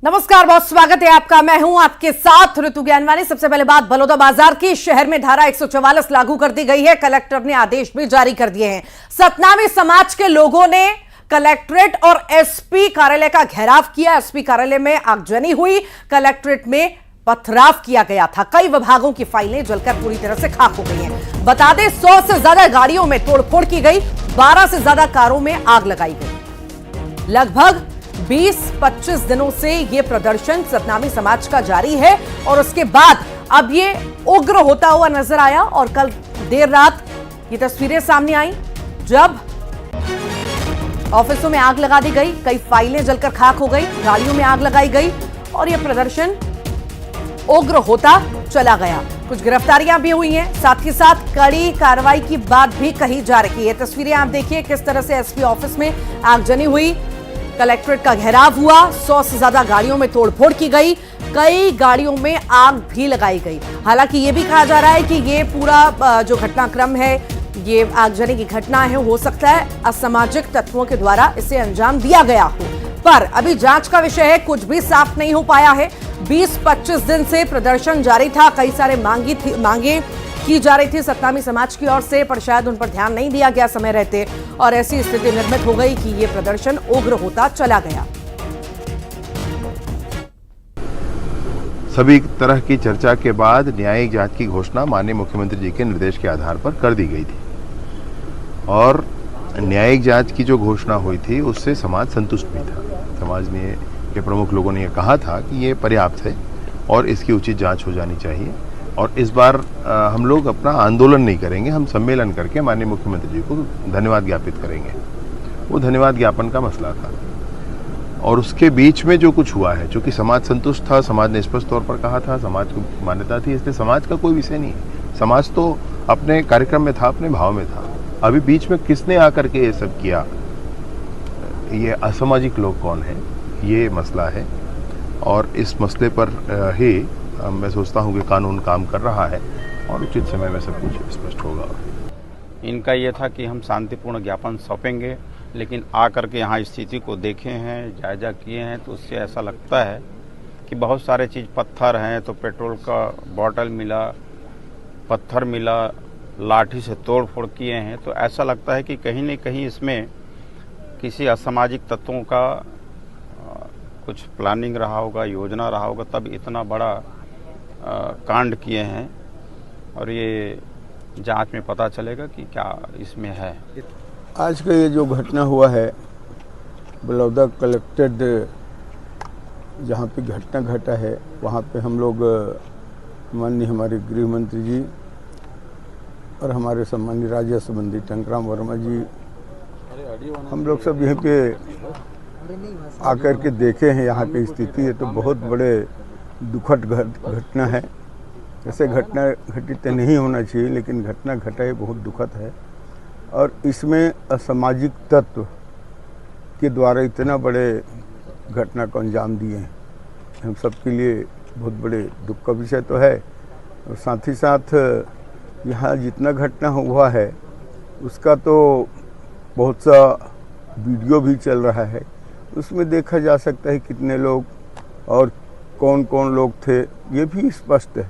नमस्कार, बहुत स्वागत है आपका। मैं हूं आपके साथ ऋतु ज्ञानवानी। सबसे पहले बात बलौदाबाजार की। शहर में धारा 144 लागू कर दी गई है। कलेक्टर ने आदेश भी जारी कर दिए हैं। सतनामी समाज के लोगों ने कलेक्ट्रेट और एसपी कार्यालय का घेराव किया। एसपी कार्यालय में आगजनी हुई, कलेक्ट्रेट में पथराव किया गया था। कई विभागों की फाइलें जलकर पूरी तरह से खाक हो गई हैं। बता दें, 100 से ज्यादा गाड़ियों में तोड़फोड़ की गई, 12 से ज्यादा कारों में आग लगाई गई। लगभग 20-25 दिनों से यह प्रदर्शन सतनामी समाज का जारी है और उसके बाद अब ये उग्र होता हुआ नजर आया। और कल देर रात ये तस्वीरें सामने आई जब ऑफिसों में आग लगा दी गई, कई फाइलें जलकर खाक हो गई, गाड़ियों में आग लगाई गई और यह प्रदर्शन उग्र होता चला गया। कुछ गिरफ्तारियां भी हुई हैं, साथ ही साथ कड़ी कार्रवाई की बात भी कही जा रही है। तस्वीरें आप देखिए किस तरह से एसपी ऑफिस में आगजनी हुई, कलेक्ट्रेट का घेराव हुआ, 100 से ज्यादा गाड़ियों में तोड़फोड़ की गई, कई गाड़ियों में आग भी लगाई गई। हालांकि यह भी कहा जा रहा है कि यह पूरा जो घटनाक्रम है, ये आगजनी की घटना है, हो सकता है असामाजिक तत्वों के द्वारा इसे अंजाम दिया गया हो, पर अभी जांच का विषय है, कुछ भी साफ नहीं हो पाया है। 20-25 दिन से प्रदर्शन जारी था, कई सारे मांगे की जा रही थी सतनामी समाज की ओर से, पर शायद उन पर ध्यान नहीं दिया गया समय रहते और ऐसी स्थिति निर्मित हो गई कि यह प्रदर्शन उग्र होता चला गया। सभी तरह की चर्चा के बाद न्यायिक जांच की घोषणा माननीय मुख्यमंत्री जी के निर्देश के आधार पर कर दी गई थी और न्यायिक जांच की जो घोषणा हुई थी उससे समाज संतुष्ट भी था। समाज ने के प्रमुख लोगों ने यह कहा था कि ये पर्याप्त है और इसकी उचित जांच हो जानी चाहिए और इस बार हम लोग अपना आंदोलन नहीं करेंगे, हम सम्मेलन करके माननीय मुख्यमंत्री जी को धन्यवाद ज्ञापित करेंगे। वो धन्यवाद ज्ञापन का मसला था और उसके बीच में जो कुछ हुआ है, चूंकि समाज संतुष्ट था, समाज ने स्पष्ट तौर पर कहा था, समाज को मान्यता थी, इसलिए समाज का कोई विषय नहीं है। समाज तो अपने कार्यक्रम में था, अपने भाव में था। अभी बीच में किसने आकर के ये सब किया, ये असामाजिक लोग कौन है, ये मसला है और इस मसले पर ही मैं सोचता हूँ कि कानून काम कर रहा है और उचित समय में सब कुछ स्पष्ट होगा। इनका ये था कि हम शांतिपूर्ण ज्ञापन सौंपेंगे, लेकिन आकर के यहाँ स्थिति को देखे हैं, जायजा किए हैं, तो उससे ऐसा लगता है कि बहुत सारे चीज़ पत्थर हैं, तो पेट्रोल का बॉटल मिला, पत्थर मिला, लाठी से तोड़ फोड़ किए हैं, तो ऐसा लगता है कि कहीं न कहीं इसमें किसी असामाजिक तत्वों का कुछ प्लानिंग रहा होगा, योजना रहा होगा, तब इतना बड़ा कांड किए हैं और ये जांच में पता चलेगा कि क्या इसमें है। आज का ये जो घटना हुआ है बलौदा कलेक्टेड, जहाँ पे घटना घटा है, वहाँ पे हम लोग माननीय हमारे गृह मंत्री जी और हमारे सम्मानीय राजस्व मंत्री टंकराम वर्मा जी, हम लोग सब यहीं पे आकर के देखे हैं यहाँ की स्थिति। है तो बहुत बड़े दुखद घटना है। ऐसे घटना घटित नहीं होना चाहिए, लेकिन घटना घटा है, बहुत दुखद है और इसमें असामाजिक तत्व के द्वारा इतना बड़े घटना को अंजाम दिए हैं। हम सबके लिए बहुत बड़े दुख का विषय तो है और साथ ही साथ यहाँ जितना घटना हुआ है उसका तो बहुत सा वीडियो भी चल रहा है, उसमें देखा जा सकता है कितने लोग और कौन कौन लोग थे, ये भी स्पष्ट है।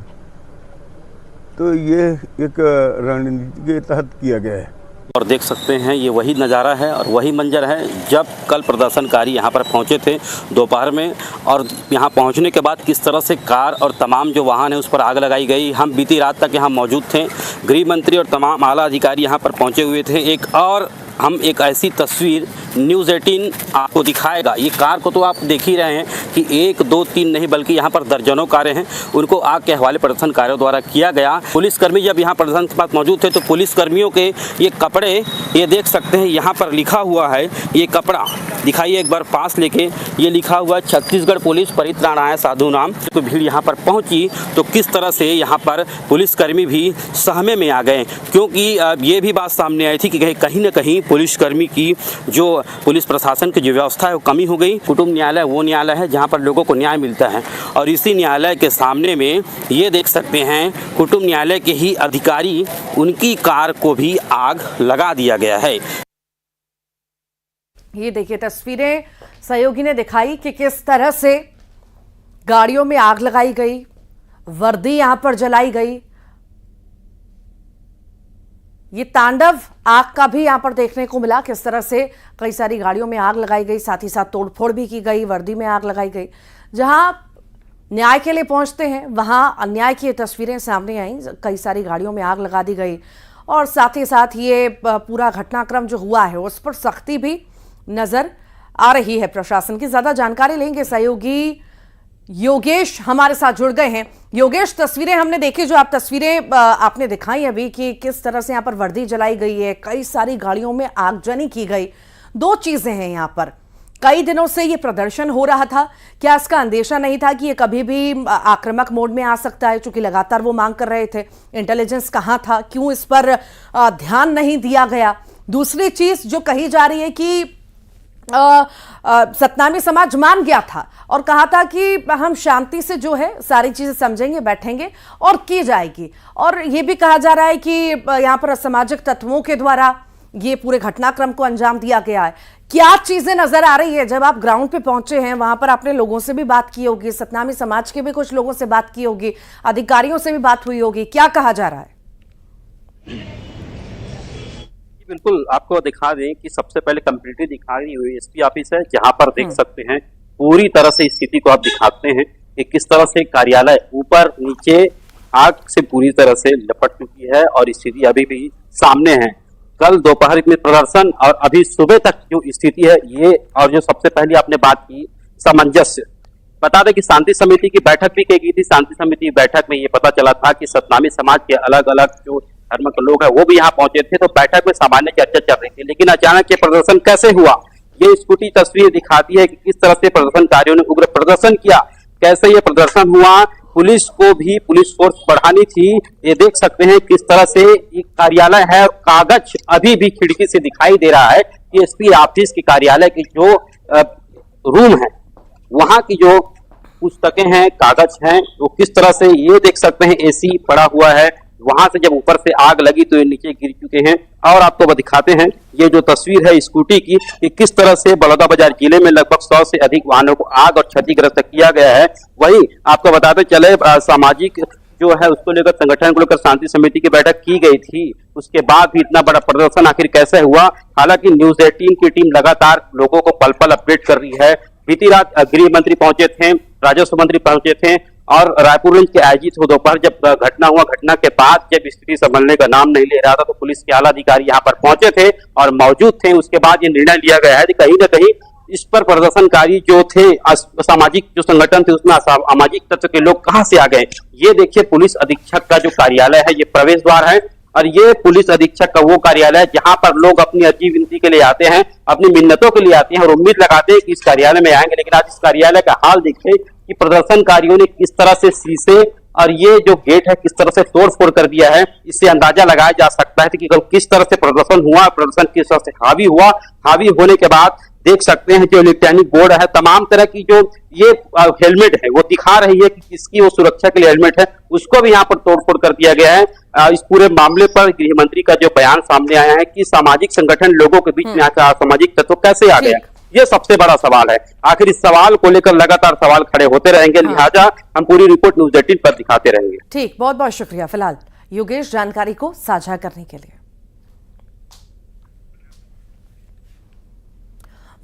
तो ये एक रणनीति के तहत किया गया है और देख सकते हैं ये वही नज़ारा है और वही मंजर है जब कल प्रदर्शनकारी यहाँ पर पहुँचे थे दोपहर में, और यहाँ पहुँचने के बाद किस तरह से कार और तमाम जो वाहन है उस पर आग लगाई गई। हम बीती रात तक यहाँ मौजूद थे, गृह मंत्री और तमाम आला अधिकारी यहाँ पर पहुँचे हुए थे। हम एक ऐसी तस्वीर न्यूज़ 18 आपको दिखाएगा। ये कार को तो आप देख ही रहे हैं कि 1, 2, 3 नहीं बल्कि यहाँ पर दर्जनों कारें हैं, उनको आग के हवाले प्रदर्शनकारियों द्वारा किया गया। पुलिसकर्मी जब यहाँ प्रदर्शन के पास मौजूद थे तो पुलिसकर्मियों के ये कपड़े, ये देख सकते हैं यहाँ पर लिखा हुआ है, ये कपड़ा दिखाइए एक बार पास लेके, ये लिखा हुआ है छत्तीसगढ़ पुलिस परित्राणाय साधु नाम। तो भीड़ यहाँ पर पहुँची तो किस तरह से यहाँ पर पुलिसकर्मी भी सहमे में आ गए, क्योंकि ये भी बात सामने आई थी कि कहीं ना कहीं पुलिसकर्मी की जो पुलिस प्रशासन की जो व्यवस्था है वो कमी हो गई। कुटुंब न्यायालय वो न्यायालय है जहाँ पर लोगों को न्याय मिलता है और इसी न्यायालय के सामने में ये देख सकते हैं कुटुंब न्यायालय के ही अधिकारी, उनकी कार को भी आग लगा दिया गया है। ये देखिए तस्वीरें सहयोगी ने दिखाई कि किस तरह से गाड़ियों में आग लगाई गई, वर्दी यहां पर जलाई गई। ये तांडव आग का भी यहां पर देखने को मिला, किस तरह से कई सारी गाड़ियों में आग लगाई गई, साथ ही साथ तोड़फोड़ भी की गई, वर्दी में आग लगाई गई। जहां न्याय के लिए पहुंचते हैं वहां अन्याय की तस्वीरें सामने आई, कई सारी गाड़ियों में आग लगा दी गई और साथ ही साथ ये पूरा घटनाक्रम जो हुआ है उस पर सख्ती भी नजर आ रही है प्रशासन की। ज्यादा जानकारी लेंगे, सहयोगी योगेश हमारे साथ जुड़ गए हैं। योगेश, तस्वीरें हमने देखी, जो आप तस्वीरें आपने दिखाई अभी कि किस तरह से यहाँ पर वर्दी जलाई गई है, कई सारी गाड़ियों में आगजनी की गई। दो चीजें हैं यहाँ पर, कई दिनों से ये प्रदर्शन हो रहा था, क्या इसका अंदेशा नहीं था कि ये कभी भी आक्रामक मोड में आ सकता है? चूंकि लगातार वो मांग कर रहे थे, इंटेलिजेंस कहां था, क्यों इस पर ध्यान नहीं दिया गया? दूसरी चीज जो कही जा रही है कि सतनामी समाज मान गया था और कहा था कि हम शांति से जो है सारी चीजें समझेंगे, बैठेंगे और की जाएगी। और यह भी कहा जा रहा है कि यहां पर असामाजिक तत्वों के द्वारा ये पूरे घटनाक्रम को अंजाम दिया गया है। क्या चीजें नजर आ रही है? जब आप ग्राउंड पे पहुंचे हैं, वहां पर आपने लोगों से भी बात की होगी, सतनामी समाज के भी कुछ लोगों से बात की होगी, अधिकारियों से भी बात हुई होगी, क्या कहा जा रहा है? बिल्कुल, आपको दिखा दें कि सबसे पहले कंप्लीटली दिखा रही हुई एसपी ऑफिस है, जहां पर देख सकते हैं पूरी तरह से स्थिति को आप दिखाते हैं कि किस तरह से कार्यालय ऊपर नीचे आग से पूरी तरह से लपट चुकी है और स्थिति अभी भी सामने है। कल दोपहर में प्रदर्शन और अभी सुबह तक जो स्थिति है ये, और जो सबसे पहले आपने बात की सामंजस्य, बता दें कि शांति समिति की बैठक भी की गई थी। शांति समिति की बैठक में ये पता चला था कि सतनामी समाज के अलग अलग जो धर्म के लोग हैं वो भी यहाँ पहुंचे थे, तो बैठक में सामान्य चर्चा चल रही थी। लेकिन अचानक ये प्रदर्शन कैसे हुआ, ये स्कूटी तस्वीर दिखाती है कि किस तरह से प्रदर्शनकारियों ने उग्र प्रदर्शन किया, कैसे ये प्रदर्शन हुआ। पुलिस को भी पुलिस फोर्स बढ़ानी थी। ये देख सकते हैं किस तरह से ये कार्यालय है, कागज अभी भी खिड़की से दिखाई दे रहा है कि एसपी ऑफिस की कार्यालय की जो रूम है वहां की जो पुस्तकें हैं, कागज हैं, वो किस तरह से ये देख सकते हैं एसी पड़ा हुआ है। वहां से जब ऊपर से आग लगी तो ये नीचे गिर चुके हैं। और आपको दिखाते हैं ये जो तस्वीर है स्कूटी की कि किस तरह से बलौदाबाजार जिले में लगभग 100 से अधिक वाहनों को आग और क्षतिग्रस्त किया गया है। वहीं आपको बताते चले सामाजिक जो है उसको लेकर, संगठन को लेकर शांति समिति की बैठक की गई थी, उसके बाद भी इतना बड़ा प्रदर्शन आखिर कैसे हुआ? हालांकि न्यूज 18 की टीम लगातार लोगों को पल पल अपडेट कर रही है। बीती रात गृह मंत्री पहुंचे थे, राजस्व मंत्री पहुंचे थे और रायपुर रेंज के आईजी थे। दोपहर जब घटना हुआ, घटना के बाद जब स्थिति संभलने का नाम नहीं ले रहा था तो पुलिस के आला अधिकारी यहाँ पर पहुंचे थे और मौजूद थे। उसके बाद ये निर्णय लिया गया है कि कहीं ना कहीं इस पर प्रदर्शनकारी जो थे, सामाजिक जो संगठन थे, उसमें असामाजिक तत्व के लोग कहां से आ गए। ये देखिए पुलिस अधीक्षक का जो कार्यालय है, ये प्रवेश द्वार है और ये पुलिस अधीक्षक का वो कार्यालय है जहां पर लोग अपनी अर्जी विनती के लिए आते हैं, अपनी मिन्नतों के लिए आते हैं और उम्मीद लगाते हैं कि इस कार्यालय में आएंगे। लेकिन आज इस कार्यालय का हाल देखिए कि प्रदर्शनकारियों ने किस तरह से शीशे और ये जो गेट है किस तरह से तोड़फोड़ कर दिया है। इससे अंदाजा लगाया जा सकता है कि किस तरह से प्रदर्शन हुआ, प्रदर्शन किस तरह से हावी हुआ। हावी होने के बाद देख सकते हैं जो इलेक्ट्रॉनिक बोर्ड है, तमाम तरह की जो ये हेलमेट है वो दिखा रही है कि किसकी वो सुरक्षा के लिए हेलमेट है, उसको भी यहाँ पर तोड़फोड़ कर दिया गया है। इस पूरे मामले पर गृह मंत्री का जो बयान सामने आया है कि सामाजिक संगठन लोगों के बीच में आकर असामाजिक तत्व कैसे आ गया, ये सबसे बड़ा सवाल है। आखिर इस सवाल को लेकर लगातार सवाल खड़े होते रहेंगे, लिहाजा हम पूरी रिपोर्ट न्यूज 18 पर दिखाते रहेंगे। ठीक, बहुत बहुत शुक्रिया फिलहाल योगेश जानकारी को साझा करने के लिए।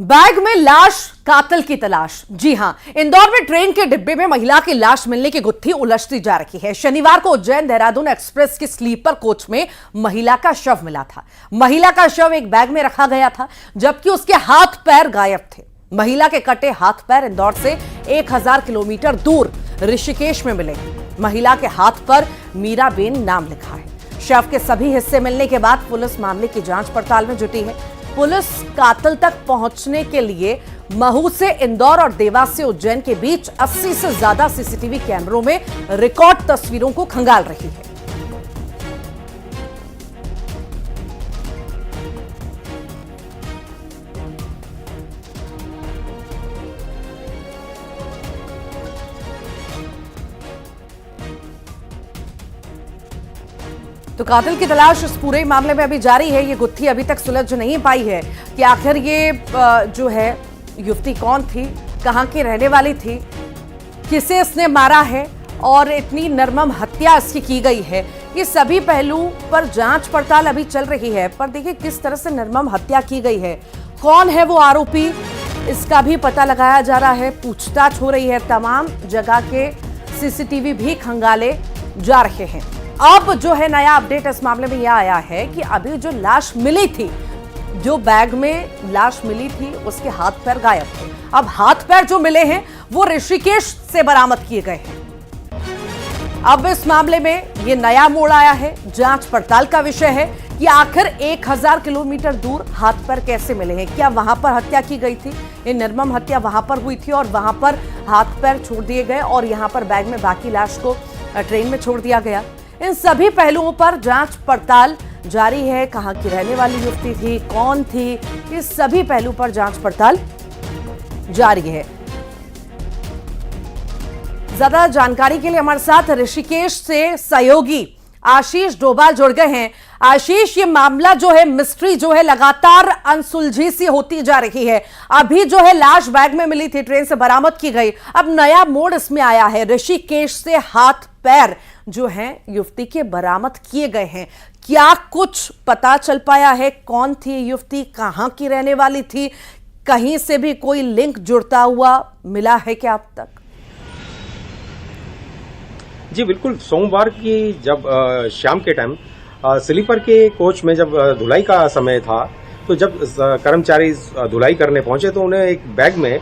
बैग में लाश, कातिल की तलाश। जी हां, इंदौर में ट्रेन के डिब्बे में महिला की लाश मिलने की गुत्थी उलझती जा रही है। शनिवार को उज्जैन देहरादून एक्सप्रेस की स्लीपर कोच में महिला का शव मिला था। महिला का शव एक बैग में रखा गया था जबकि उसके हाथ पैर गायब थे। महिला के कटे हाथ पैर इंदौर से 1000 किलोमीटर दूर ऋषिकेश में मिले। महिला के हाथ पर मीराबेन नाम लिखा है। शव के सभी हिस्से मिलने के बाद पुलिस मामले की जांच पड़ताल में जुटी है। पुलिस कातिल तक पहुंचने के लिए महू से इंदौर और देवास से उज्जैन के बीच 80 से ज्यादा सीसीटीवी कैमरों में रिकॉर्ड तस्वीरों को खंगाल रही है। तो कातिल की तलाश इस पूरे मामले में अभी जारी है। ये गुत्थी अभी तक सुलझ नहीं पाई है कि आखिर ये जो है युवती कौन थी, कहां की रहने वाली थी, किसे इसने मारा है और इतनी निर्मम हत्या इसकी की गई है, ये सभी पहलू पर जांच पड़ताल अभी चल रही है। पर देखिए किस तरह से निर्मम हत्या की गई है, कौन है वो आरोपी, इसका भी पता लगाया जा रहा है, पूछताछ हो रही है, तमाम जगह के सीसीटीवी भी खंगाले जा रहे हैं। अब जो है नया अपडेट इस मामले में यह आया है कि अभी जो लाश मिली थी, जो बैग में लाश मिली थी, उसके हाथ पैर गायब थे। अब हाथ पैर जो मिले हैं वो ऋषिकेश से बरामद किए गए हैं। अब इस मामले में ये नया मोड़ आया है, जांच पड़ताल का विषय है कि आखिर 1000 किलोमीटर दूर हाथ पैर कैसे मिले हैं। क्या वहां पर हत्या की गई थी, ये निर्मम हत्या वहां पर हुई थी और वहां पर हाथ पैर छोड़ दिए गए और यहां पर बैग में बाकी लाश को ट्रेन में छोड़ दिया गया। इन सभी पहलुओं पर जांच पड़ताल जारी है। कहां की रहने वाली युवती थी, कौन थी, इस सभी पहलू पर जांच पड़ताल जारी है। ज्यादा जानकारी के लिए हमारे साथ ऋषिकेश से सहयोगी आशीष डोभाल जुड़ गए हैं। आशीष, ये मामला जो है, मिस्ट्री जो है लगातार अनसुलझी सी होती जा रही है। अभी जो है लाश बैग में मिली थी, ट्रेन से बरामद की गई, अब नया मोड़ इसमें आया है, ऋषिकेश से हाथ पैर जो हैं युवती के बरामद किए गए हैं। क्या कुछ पता चल पाया है, कौन थी युवती, कहां की रहने वाली थी, कहीं से भी कोई लिंक जुड़ता हुआ मिला है क्या अब तक? जी बिल्कुल, सोमवार की जब शाम के टाइम स्लीपर के कोच में जब धुलाई का समय था, तो जब कर्मचारी धुलाई करने पहुंचे तो उन्हें एक बैग में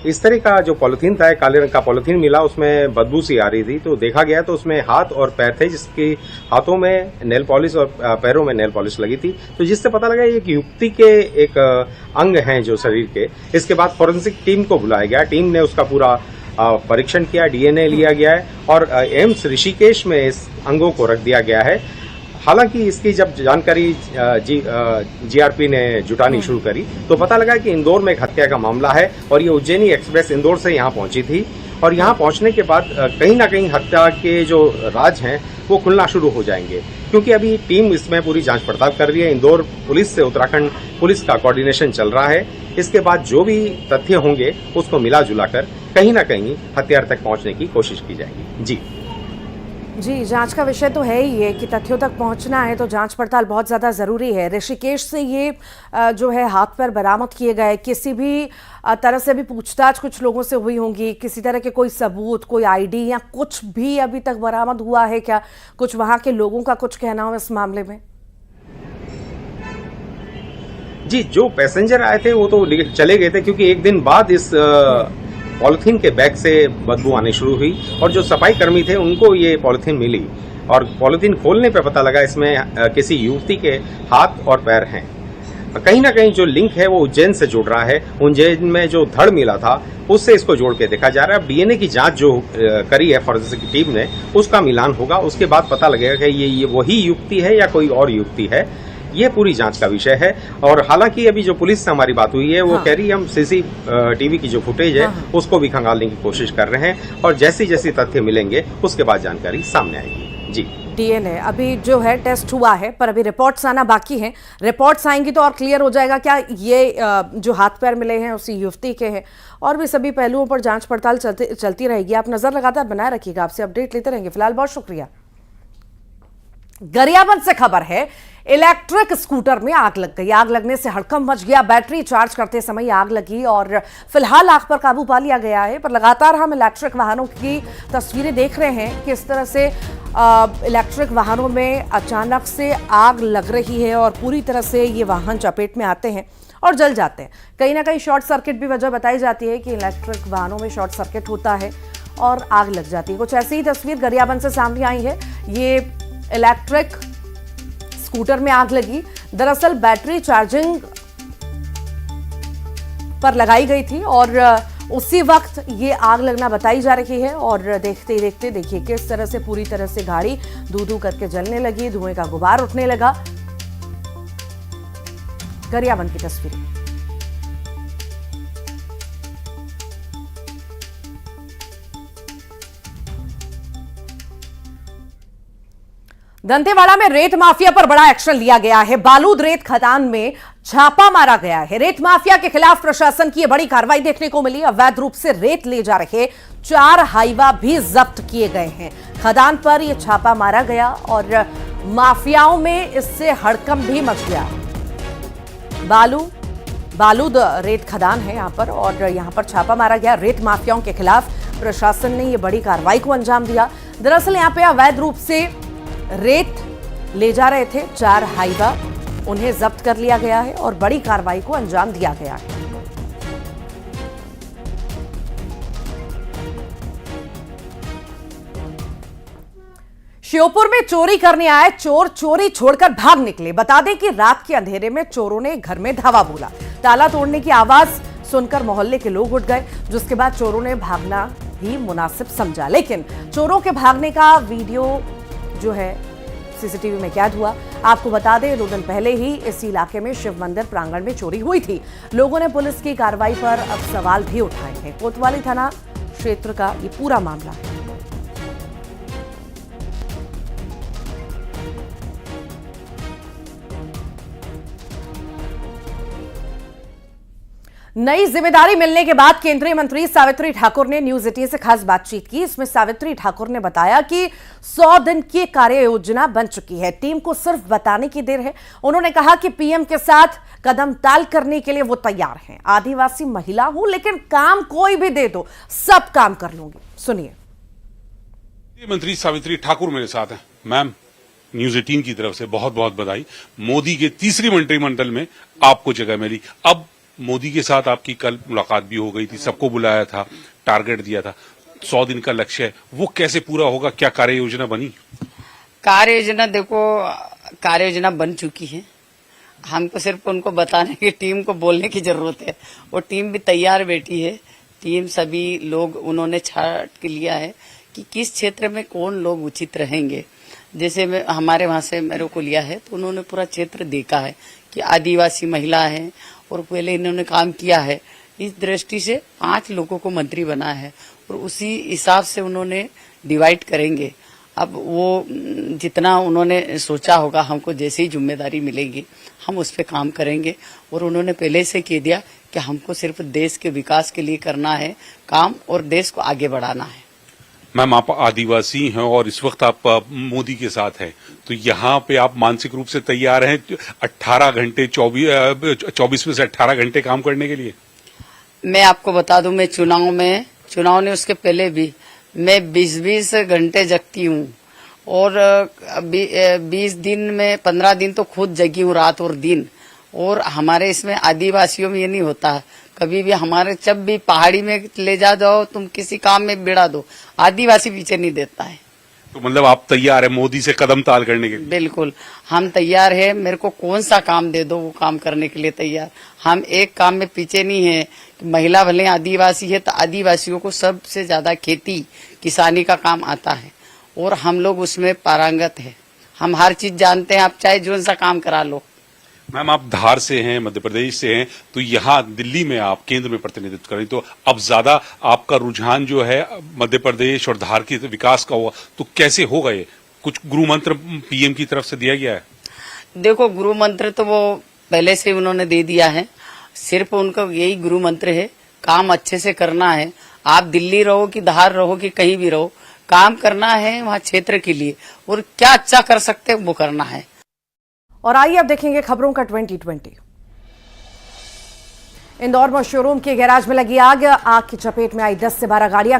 इस तरह का जो पॉलिथीन था, काले रंग का पॉलिथीन मिला, उसमें बदबू सी आ रही थी। तो देखा गया तो उसमें हाथ और पैर थे, जिसके हाथों में नेल पॉलिश और पैरों में नेल पॉलिश लगी थी। तो जिससे पता लगा एक युवती के एक अंग हैं जो शरीर के। इसके बाद फॉरेंसिक टीम को बुलाया गया, टीम ने उसका पूरा परीक्षण किया, डीएनए लिया गया है और एम्स ऋषिकेश में इस अंगों को रख दिया गया है। हालांकि इसकी जब जानकारी जीआरपी ने जुटानी शुरू करी तो पता लगा कि इंदौर में एक हत्या का मामला है और ये उज्जैनी एक्सप्रेस इंदौर से यहाँ पहुंची थी और यहाँ पहुंचने के बाद कहीं ना कहीं हत्या के जो राज हैं वो खुलना शुरू हो जाएंगे, क्योंकि अभी टीम इसमें पूरी जांच पड़ताल कर रही है। इंदौर पुलिस से उत्तराखंड पुलिस का कोऑर्डिनेशन चल रहा है। इसके बाद जो भी तथ्य होंगे उसको मिला जुला कर कहीं ना कहीं हत्यारे तक पहुंचने की कोशिश की जाएगी। जी, जांच का विषय तो है ही है कि तथ्यों तक पहुंचना है तो जांच पड़ताल बहुत ज़्यादा ज़रूरी है। ऋषिकेश से ये जो है हाथ पैर बरामद किए गए, किसी भी तरह से भी पूछताछ कुछ लोगों से हुई होंगी, किसी तरह के कोई सबूत, कोई आईडी या कुछ भी अभी तक बरामद हुआ है क्या? कुछ वहां के लोगों का कुछ कहना हो इस मामले में? जी, जो पैसेंजर आए थे वो तो चले गए थे, क्योंकि एक दिन बाद इस पॉलिथीन के बैग से बदबू आनी शुरू हुई और जो सफाई कर्मी थे उनको ये पॉलिथीन मिली और पॉलिथीन खोलने पे पता लगा इसमें किसी युवती के हाथ और पैर हैं। कहीं ना कहीं जो लिंक है वो उज्जैन से जुड़ रहा है। उज्जैन में जो धड़ मिला था उससे इसको जोड़ के देखा जा रहा है। अब डीएनए की जांच जो करी है फॉरेंसिक टीम ने, उसका मिलान होगा, उसके बाद पता लगेगा कि ये वही युवती है या कोई और युवती है। ये पूरी जांच का विषय है। और हालांकि अभी जो पुलिस से हमारी बात हुई है वो कह रही है हम सीसीटीवी की जो फुटेज है उसको भी खंगालने की कोशिश कर रहे हैं और जैसी जैसी तथ्य मिलेंगे उसके बाद जानकारी सामने आएगी। जी, डीएनए अभी जो है टेस्ट हुआ है पर अभी रिपोर्ट्स आना बाकी हैं। रिपोर्ट्स आएंगी तो और क्लियर हो जाएगा क्या ये जो हाथ पैर मिले हैं उसी युवती के हैं। और भी सभी पहलुओं पर जांच पड़ताल चलती रहेगी। आप नजर लगातार बनाए रखिएगा, आपसे अपडेट लेते रहेंगे। फिलहाल बहुत शुक्रिया। गरियाबंद से खबर है, इलेक्ट्रिक स्कूटर में आग लग गई। आग लगने से हड़कंप मच गया। बैटरी चार्ज करते समय आग लगी और फिलहाल आग पर काबू पा लिया गया है। पर लगातार हम इलेक्ट्रिक वाहनों की तस्वीरें देख रहे हैं कि इस तरह से इलेक्ट्रिक वाहनों में अचानक से आग लग रही है और पूरी तरह से ये वाहन चपेट में आते हैं और जल जाते हैं। कहीं ना कहीं शॉर्ट सर्किट भी वजह बताई जाती है कि इलेक्ट्रिक वाहनों में शॉर्ट सर्किट होता है और आग लग जाती है। कुछ ऐसी ही तस्वीर गरियाबंद से सामने आई है। ये इलेक्ट्रिक स्कूटर में आग लगी। दरअसल बैटरी चार्जिंग पर लगाई गई थी और उसी वक्त ये आग लगना बताई जा रही है। और देखते ही देखते देखिए किस तरह से पूरी तरह से गाड़ी धू-धू करके जलने लगी, धुएं का गुबार उठने लगा। गरियाबंद की तस्वीरें। दंतेवाड़ा में रेत माफिया पर बड़ा एक्शन लिया गया है। बालूद रेत खदान में छापा मारा गया है। रेत माफिया के खिलाफ प्रशासन की यह बड़ी कार्रवाई देखने को मिली। अवैध रूप से रेत ले जा रहे 4 हाईवा भी जब्त किए गए हैं। खदान पर यह छापा मारा गया और माफियाओं में इससे हड़कंप भी मच गया। बालूद रेत खदान है यहां पर और यहां पर छापा मारा गया। रेत माफियाओं के खिलाफ प्रशासन ने यह बड़ी कार्रवाई को अंजाम दिया। दरअसल यहां पे अवैध रूप से रेत ले जा रहे थे 4 हाईवा, उन्हें जब्त कर लिया गया है और बड़ी कार्रवाई को अंजाम दिया गया है। श्योपुर में चोरी करने आए चोर चोरी छोड़कर भाग निकले। बता दें कि रात के अंधेरे में चोरों ने घर में धावा बोला। ताला तोड़ने की आवाज सुनकर मोहल्ले के लोग उठ गए, जिसके बाद चोरों ने भागना ही मुनासिब समझा। लेकिन चोरों के भागने का वीडियो जो है सीसीटीवी में कैद हुआ। आपको बता दें 2 दिन पहले ही इस इलाके में शिव मंदिर प्रांगण में चोरी हुई थी। लोगों ने पुलिस की कार्रवाई पर अब सवाल भी उठाए हैं। कोतवाली थाना क्षेत्र का ये पूरा मामला है। नई जिम्मेदारी मिलने के बाद केंद्रीय मंत्री सावित्री ठाकुर ने न्यूज 18 से खास बातचीत की। इसमें सावित्री ठाकुर ने बताया कि 100 दिन की कार्य योजना बन चुकी है, टीम को सिर्फ बताने की देर है। उन्होंने कहा कि पीएम के साथ कदम ताल करने के लिए वो तैयार हैं। आदिवासी महिला हूं लेकिन काम कोई भी दे दो सब काम कर लूंगी। सुनिए। मंत्री सावित्री ठाकुर मेरे साथ हैं। मैम, न्यूज 18 की तरफ से बहुत बहुत बधाई। मोदी के तीसरी मंत्रिमंडल में आपको जगह मिली। अब मोदी के साथ आपकी कल मुलाकात भी हो गई थी, सबको बुलाया था, टारगेट दिया था, 100 दिन का लक्ष्य है, वो कैसे पूरा होगा? क्या कार्य योजना बनी? कार्य योजना देखो, कार्य योजना बन चुकी है। हमको सिर्फ उनको बताने की, टीम को बोलने की जरूरत है। वो टीम भी तैयार बैठी है। टीम सभी लोग उन्होंने छाट के लिया है कि किस क्षेत्र में कौन लोग उचित रहेंगे। जैसे हमारे वहां से मेरे को लिया है तो उन्होंने पूरा क्षेत्र देखा है कि आदिवासी महिला है और पहले इन्होंने काम किया है। इस दृष्टि से 5 लोगों को मंत्री बनाया है और उसी हिसाब से उन्होंने डिवाइड करेंगे। अब वो जितना उन्होंने सोचा होगा, हमको जैसे ही जिम्मेदारी मिलेगी हम उस पर काम करेंगे। और उन्होंने पहले से कह दिया कि हमको सिर्फ देश के विकास के लिए करना है काम और देश को आगे बढ़ाना है। मैम, आप आदिवासी हैं और इस वक्त आप मोदी के साथ हैं, तो यहाँ पे आप मानसिक रूप से तैयार हैं 18 घंटे 24 में से 18 घंटे काम करने के लिए? मैं आपको बता दूं, मैं चुनाव ने उसके पहले भी मैं 20-20 घंटे जगती हूँ और 20 दिन में 15 दिन तो खुद जगी हूँ, रात और दिन। और हमारे इसमें आदिवासियों में ये नहीं होता है कभी भी। हमारे जब भी पहाड़ी में ले जाओ, तुम किसी काम में बिड़ा दो, आदिवासी पीछे नहीं देता है। तो मतलब आप तैयार है मोदी से कदम ताल करने के लिए? बिल्कुल, हम तैयार है। मेरे को कौन सा काम दे दो वो काम करने के लिए तैयार। हम एक काम में पीछे नहीं है। महिला भले आदिवासी है तो आदिवासियों को सबसे ज्यादा खेती किसानी का काम आता है और हम लोग उसमें पारंगत है। हम हर चीज जानते हैं, आप चाहे जो सा काम करा लो। मैम, आप धार से हैं, मध्य प्रदेश से हैं, तो यहाँ दिल्ली में आप केंद्र में प्रतिनिधित्व करें, तो अब ज्यादा आपका रुझान जो है मध्य प्रदेश और धार के विकास का हुआ, तो कैसे होगा ये? कुछ गुरु मंत्र पीएम की तरफ से दिया गया है? देखो, गुरु मंत्र तो वो पहले से उन्होंने दे दिया है। सिर्फ उनका यही गुरु मंत्र है, काम अच्छे से करना है। आप दिल्ली रहो कि धार रहो कि कहीं भी रहो, काम करना है वहाँ क्षेत्र के लिए और क्या अच्छा कर सकते हैं वो करना है। और आइए अब देखेंगे खबरों का 2020। इंदौर में शोरूम के गैराज में लगी आग की चपेट में आई 10 से 12 गाड़ियां।